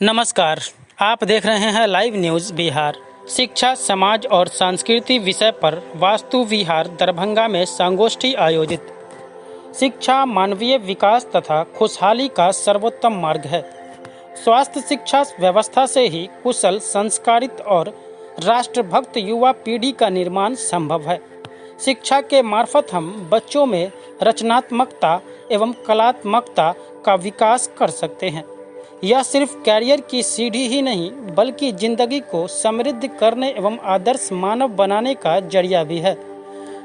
नमस्कार, आप देख रहे हैं लाइव न्यूज़ बिहार। शिक्षा, समाज और संस्कृति विषय पर वास्तु विहार दरभंगा में संगोष्ठी आयोजित। शिक्षा मानवीय विकास तथा खुशहाली का सर्वोत्तम मार्ग है। स्वास्थ्य शिक्षा व्यवस्था से ही कुशल, संस्कारित और राष्ट्रभक्त युवा पीढ़ी का निर्माण संभव है। शिक्षा के मार्फत हम बच्चों में रचनात्मकता एवं कलात्मकता का विकास कर सकते हैं। यह सिर्फ कैरियर की सीढ़ी ही नहीं, बल्कि जिंदगी को समृद्ध करने एवं आदर्श मानव बनाने का जरिया भी है।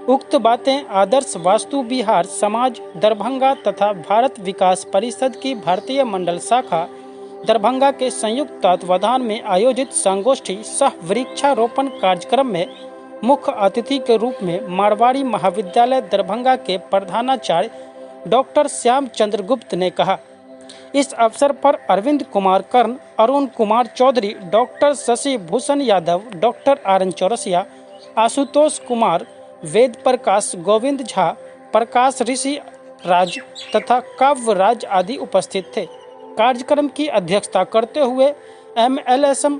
उक्त बातें आदर्श वास्तु विहार समाज दरभंगा तथा भारत विकास परिषद की भारतीय मंडल शाखा दरभंगा के संयुक्त तत्वावधान में आयोजित संगोष्ठी सह वृक्षारोपण कार्यक्रम में मुख्य अतिथि के रूप में मारवाड़ी महाविद्यालय दरभंगा के प्रधानाचार्य डॉक्टर श्याम चंद्र गुप्त ने कहा। इस अवसर पर Arvind Kumar Karn, Arun Kumar Chaudhary, doctor Shashi Bhushan Yadav, doctor R N Chaurasia, Ashutosh Kumar, Ved Prakash, Govind Jha, Prakash Rishi Raj तथा काव्य राज आदि उपस्थित थे। कार्यक्रम की अध्यक्षता करते हुए MLSM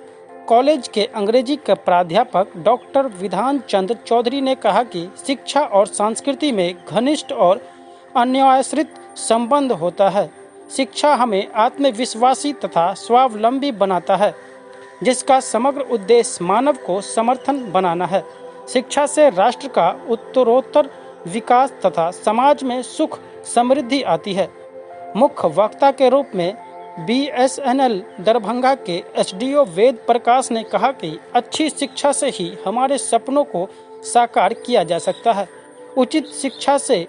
कॉलेज के अंग्रेजी के प्राध्यापक डॉक्टर विधान चंद्र चौधरी ने कहा कि शिक्षा और संस्कृति में घनिष्ठ और अन्योन्याश्रित संबंध होता है। शिक्षा हमें आत्मविश्वासी तथा स्वावलंबी बनाता है, जिसका समग्र उद्देश्य मानव को समर्थन बनाना है। शिक्षा से राष्ट्र का उत्तरोत्तर विकास तथा समाज में सुख समृद्धि आती है। मुख्य वक्ता के रूप में BSNL दरभंगा के SDO वेद प्रकाश ने कहा कि अच्छी शिक्षा से ही हमारे सपनों को साकार किया जा सकता है। उचित शिक्षा से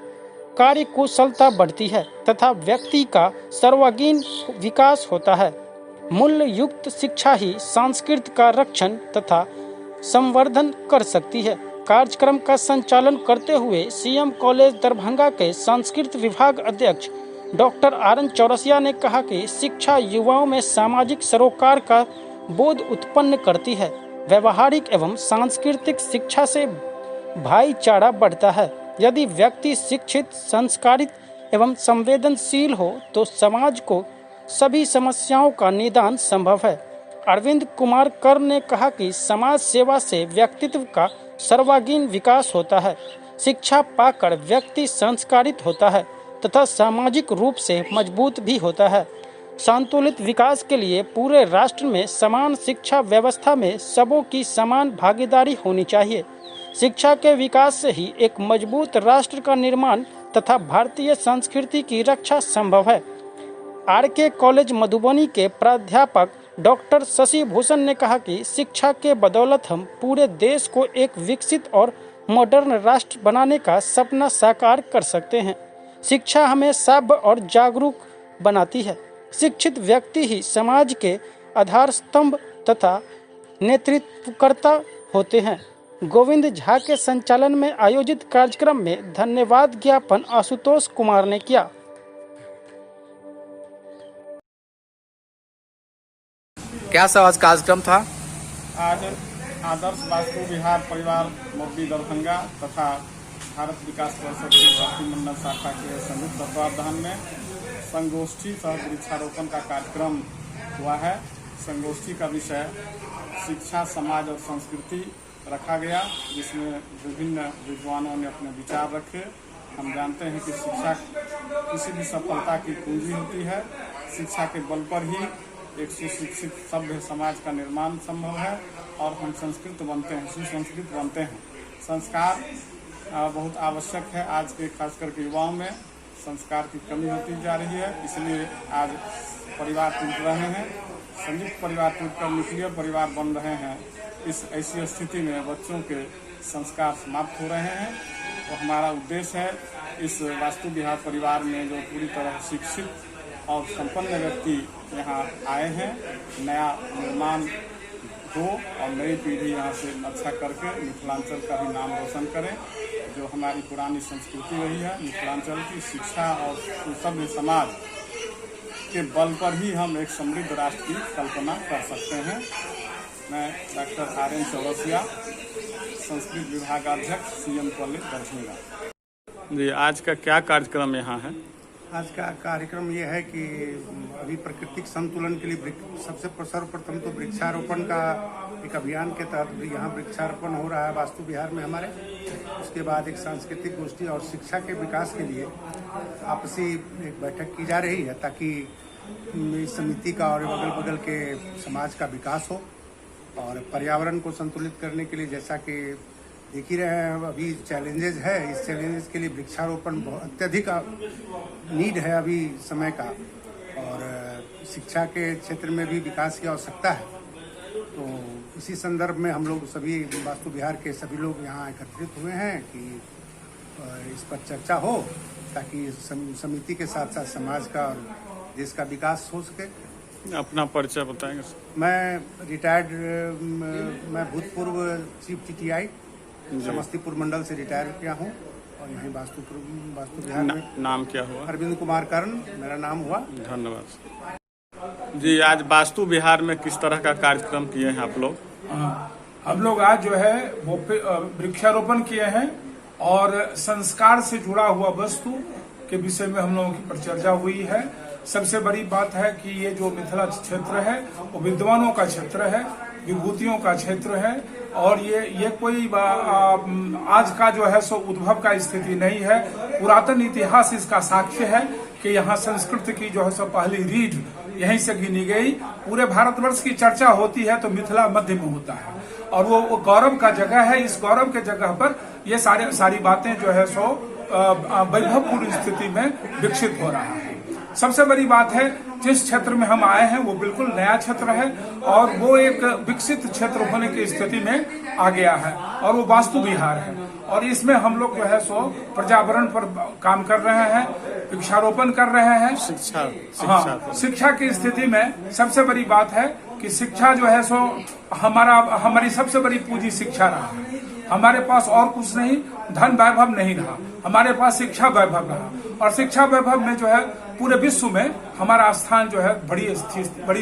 कार्य कुशलता बढ़ती है तथा व्यक्ति का सर्वांगीण विकास होता है। मूल्य युक्त शिक्षा ही संस्कृति का रक्षण तथा संवर्धन कर सकती है। कार्यक्रम का संचालन करते हुए CM कॉलेज दरभंगा के संस्कृत विभाग अध्यक्ष डॉक्टर आर एन चौरसिया ने कहा कि शिक्षा युवाओं में सामाजिक सरोकार का बोध उत्पन्न करती है। व्यवहारिक एवं सांस्कृतिक शिक्षा से भाईचारा बढ़ता है। यदि व्यक्ति शिक्षित, संस्कारित एवं संवेदनशील हो तो समाज को सभी समस्याओं का निदान संभव है। अरविंद कुमार कर्ण ने कहा कि समाज सेवा से व्यक्तित्व का सर्वांगीण विकास होता है। शिक्षा पाकर व्यक्ति संस्कारित होता है तथा सामाजिक रूप से मजबूत भी होता है। संतुलित विकास के लिए पूरे राष्ट्र में समान शिक्षा व्यवस्था में सबों की समान भागीदारी होनी चाहिए। शिक्षा के विकास से ही एक मजबूत राष्ट्र का निर्माण तथा भारतीय संस्कृति की रक्षा संभव है। RK कॉलेज मधुबनी के प्राध्यापक डॉक्टर शशि भूषण ने कहा कि शिक्षा के बदौलत हम पूरे देश को एक विकसित और मॉडर्न राष्ट्र बनाने का सपना साकार कर सकते हैं। शिक्षा हमें सभ्य और जागरूक बनाती है। शिक्षित व्यक्ति ही समाज के आधार स्तंभ तथा नेतृत्वकर्ता होते हैं। गोविंद झा के संचालन में आयोजित कार्यक्रम में धन्यवाद ज्ञापन आशुतोष कुमार ने किया। क्या सब आज कार्यक्रम था? आज आदर्श वास्तु विहार परिवार मोदी दरभंगा तथा भारत विकास परिषद की भारतीय मंडल शाखा के संयुक्त तत्वावधान में संगोष्ठी सह वृक्षारोपण का कार्यक्रम हुआ है। संगोष्ठी का विषय शिक्षा, समाज और संस्कृति रखा गया, जिसमें विभिन्न विद्वानों ने अपने विचार रखे। हम जानते हैं कि शिक्षा किसी भी सफलता की कुंजी होती है। शिक्षा के बल पर ही एक सुशिक्षित सभ्य समाज का निर्माण संभव है और हम संस्कृत बनते हैं, सुसंस्कृत बनते हैं। संस्कार बहुत आवश्यक है। आज के खास करके युवाओं में संस्कार की कमी होती जा रही है, इसलिए आज परिवार टूट रहे हैं। संयुक्त परिवार टूटकर न्यूक्लियर परिवार बन रहे हैं। इस ऐसी स्थिति में बच्चों के संस्कार समाप्त हो रहे हैं। तो हमारा उद्देश्य है इस वास्तु विहार परिवार में जो पूरी तरह शिक्षित और संपन्न व्यक्ति यहाँ आए हैं, नया निर्माण हो और नई पीढ़ी यहाँ से अच्छा करके मिथिलांचल का भी नाम रोशन करें। जो हमारी पुरानी संस्कृति रही है मिथिलांचल की, शिक्षा और सभ्य समाज के बल पर ही हम एक समृद्ध राष्ट्र की कल्पना कर सकते हैं। मैं doctor R N Chaurasia, Sanskrit विभाग अध्यक्ष CM कॉलेज दरभंगा। जी, आज का क्या कार्यक्रम यहाँ है? आज का कार्यक्रम ये है कि अभी प्राकृतिक संतुलन के लिए सबसे सर्वप्रथम तो वृक्षारोपण का एक अभियान के तहत यहाँ वृक्षारोपण हो रहा है वास्तु विहार में हमारे। उसके बाद एक सांस्कृतिक गोष्ठी और शिक्षा के विकास के लिए आपसी एक बैठक की जा रही है ताकि इस समिति का और अगल बगल के समाज का विकास हो। और पर्यावरण को संतुलित करने के लिए जैसा कि देख ही रहे हैं अभी चैलेंजेस है, इस चैलेंजेस के लिए वृक्षारोपण बहुत अत्यधिक नीड है अभी समय का। और शिक्षा के क्षेत्र में भी विकास की आवश्यकता है। तो इसी संदर्भ में हम लोग सभी वास्तु विहार के सभी लोग यहाँ एकत्रित हुए हैं कि इस पर चर्चा हो ताकि समिति के साथ साथ समाज का और देश का विकास हो सके। अपना परिचय बताएंगे। मैं रिटायर्ड मैं भूतपूर्व चीफ टीटीआई समस्तीपुर मंडल से रिटायर किया हूँ और यहीं वास्तु विहार में। नाम क्या हुआ? अरविंद कुमार कर्ण मेरा नाम हुआ। धन्यवाद जी। आज वास्तु विहार में किस तरह का कार्यक्रम किए हैं आप लोग? हम लोग आज जो है वो वृक्षारोपण किए हैं और संस्कार से जुड़ा हुआ वस्तु के विषय में हम लोगों की परिचर्चा हुई है। सबसे बड़ी बात है कि ये जो मिथिला क्षेत्र है वो विद्वानों का क्षेत्र है, विभूतियों का क्षेत्र है और ये कोई आज का जो है सो उद्भव का स्थिति नहीं है। पुरातन इतिहास इसका साक्ष्य है कि यहाँ संस्कृत की जो है सो पहली रीढ़ यहीं से गिनी गई। पूरे भारतवर्ष की चर्चा होती है तो मिथिला मध्य में होता है और वो गौरव का जगह है। इस गौरव के जगह पर ये सारी बातें जो है सो वैभवपूर्ण स्थिति में विकसित हो रहा है। सबसे बड़ी बात है जिस क्षेत्र में हम आए हैं वो बिल्कुल नया क्षेत्र है और वो एक विकसित क्षेत्र होने की स्थिति में आ गया है और वो वास्तु विहार है। और इसमें हम लोग जो है सो पर्यावरण पर काम कर रहे हैं, वृक्षारोपण कर रहे हैं। शिक्षा की स्थिति में सबसे बड़ी बात है कि शिक्षा जो है सो हमारी सबसे बड़ी पूंजी शिक्षा रहा है। हमारे पास और कुछ नहीं, धन वैभव नहीं रहा, हमारे पास शिक्षा वैभव रहा और शिक्षा वैभव में जो है पूरे विश्व में हमारा स्थान जो है बड़ी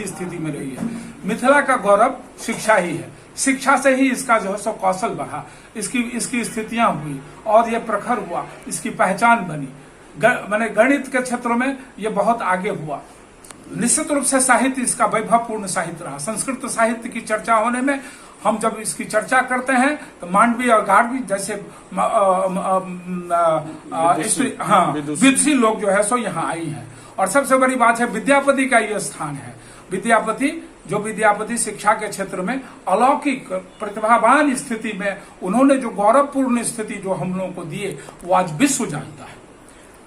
स्थिति में रही है। मिथिला का गौरव शिक्षा ही है। शिक्षा से ही इसका जो है सो कौशल बढ़ा, इसकी स्थितियां हुई और ये प्रखर हुआ, इसकी पहचान बनी। माने गणित के क्षेत्रों में ये बहुत आगे हुआ। निश्चित रूप से साहित्य इसका वैभवपूर्ण साहित्य रहा। संस्कृत साहित्य की चर्चा होने में हम जब इसकी चर्चा करते हैं तो मांडवी और गार्गी जैसे विदुषी लोग जो है सो यहाँ आई हैं। और सबसे बड़ी बात है विद्यापति का ये स्थान है। विद्यापति शिक्षा के क्षेत्र में अलौकिक प्रतिभावान स्थिति में उन्होंने जो गौरवपूर्ण स्थिति जो हम लोगों को दिए वो आज विश्व जानता है।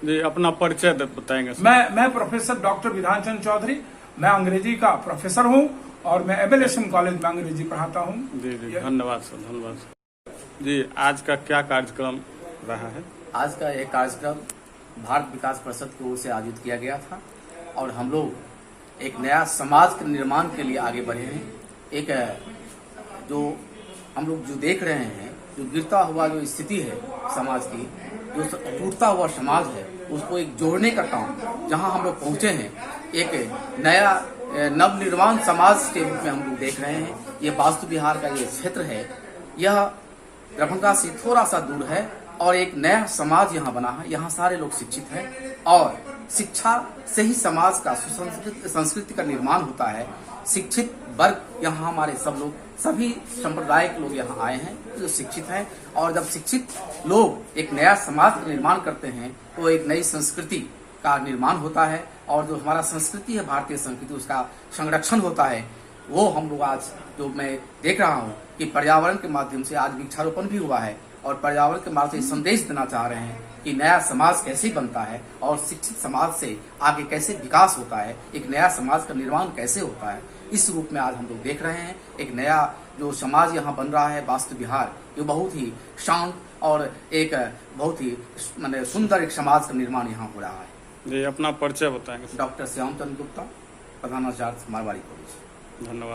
जी, अपना परिचय बताएंगे। मैं प्रोफेसर डॉक्टर विधान चंद्र चौधरी, मैं अंग्रेजी का प्रोफेसर हूँ और मैं एबेलेशन कॉलेज में अंग्रेजी पढ़ाता हूँ। जी, धन्यवाद सर, धन्यवाद। जी, आज का क्या कार्यक्रम रहा है? आज का यह कार्यक्रम भारत विकास परिषद की ओर से आयोजित किया गया था और हम लोग एक नया समाज के निर्माण के लिए आगे बढ़े हैं। एक जो हम लोग जो देख रहे हैं, जो गिरता हुआ जो स्थिति है समाज की, जो टूटता हुआ समाज है, उसको एक जोड़ने का काम जहां हम लोग पहुंचे हैं, एक नया नवनिर्माण समाज के रूप में हम लोग देख रहे हैं। ये वास्तु विहार का ये क्षेत्र है, यह दरभंगा से थोड़ा सा दूर है और एक नया समाज यहाँ बना है। यहाँ सारे लोग शिक्षित हैं और शिक्षा से ही समाज का संस्कृति का निर्माण होता है। शिक्षित वर्ग यहाँ हमारे सब लोग, सभी संप्रदाय के लोग यहाँ आए हैं जो शिक्षित हैं और जब शिक्षित लोग एक नया समाज का निर्माण करते हैं तो एक नई संस्कृति का निर्माण होता है और जो हमारा संस्कृति है, भारतीय संस्कृति, उसका संरक्षण होता है। वो हम लोग आज जो मैं देख रहा हूँ कि पर्यावरण के माध्यम से आज वृक्षारोपण भी हुआ है और पर्यावरण के माध्यम से संदेश देना चाह रहे हैं कि नया समाज कैसे बनता है और शिक्षित समाज से आगे कैसे विकास होता है, एक नया समाज का निर्माण कैसे होता है। इस रूप में आज हम लोग देख रहे हैं एक नया जो समाज यहाँ बन रहा है वास्तु विहार, जो बहुत ही शांत और एक बहुत ही सुंदर एक समाज का निर्माण यहाँ हो रहा है। जी, अपना परिचय बताएंगे। डॉक्टर श्यामचंद्र गुप्ता, प्रधानाचार्य मारवाड़ी कॉलेज। धन्यवाद।